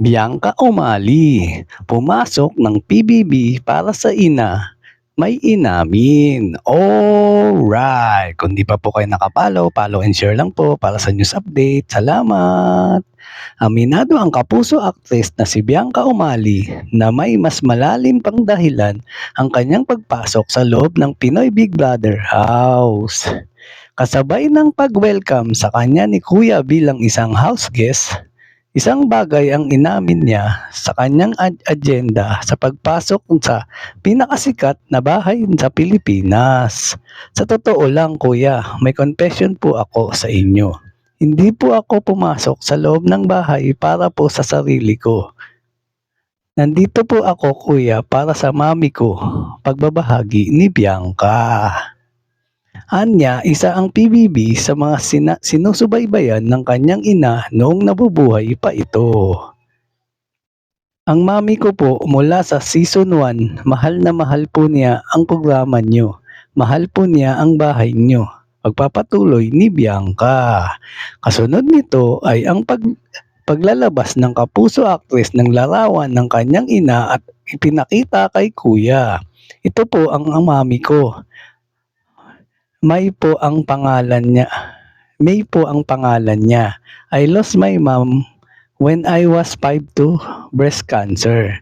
Bianca Umali, pumasok ng PBB para sa ina, may inamin. Alright! Kung di pa po kayo nakapollow, follow and share lang po para sa news update. Salamat! Aminado ang kapuso actress na si Bianca Umali na may mas malalim pang dahilan ang kanyang pagpasok sa loob ng Pinoy Big Brother house. Kasabay ng pag-welcome sa kanya ni Kuya bilang isang house guest, isang bagay ang inamin niya sa kanyang agenda sa pagpasok sa pinakasikat na bahay sa Pilipinas. Sa totoo lang kuya, may confession po ako sa inyo. Hindi po ako pumasok sa loob ng bahay para po sa sarili ko. Nandito po ako kuya para sa mami ko, pagbabahagi ni Bianca. Anya, isa ang PBB sa mga sinusubaybayan ng kanyang ina noong nabubuhay pa ito. Ang mami ko po mula sa season 1, mahal na mahal po niya ang programa niyo. Mahal po niya ang bahay niyo. Pagpapatuloy ni Bianca. Kasunod nito ay ang paglalabas ng kapuso actress ng larawan ng kanyang ina at ipinakita kay kuya. Ito po ang mami ko. May po ang pangalan niya. May po ang pangalan niya. I lost my mom when I was 5'2", breast cancer.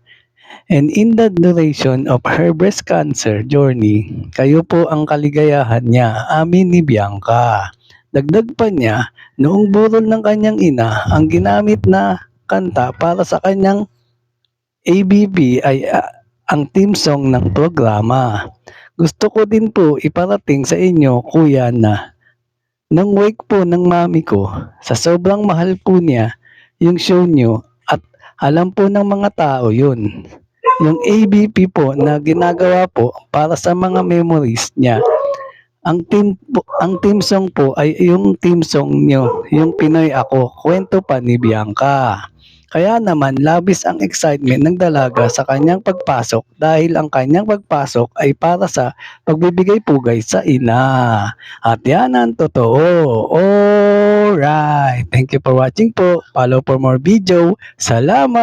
And in the duration of her breast cancer journey, kayo po ang kaligayahan niya, amin ni Bianca. Dagdag pa niya, noong burol ng kanyang ina, ang ginamit na kanta para sa kanyang ABP ay ang theme song ng programa. Gusto ko din po iparating sa inyo, kuya, na nang wake po ng mami ko, sa sobrang mahal po niya yung show nyo at alam po ng mga tao yun. Yung ABP po na ginagawa po para sa mga memories niya. Ang team song po ay yung team song nyo, yung Pinoy Ako, kwento pa ni Bianca. Kaya naman labis ang excitement ng dalaga sa kanyang pagpasok dahil ang kanyang pagpasok ay para sa pagbibigay pugay sa ina. At yan ang totoo. Alright. Thank you for watching po. Follow for more video. Salamat!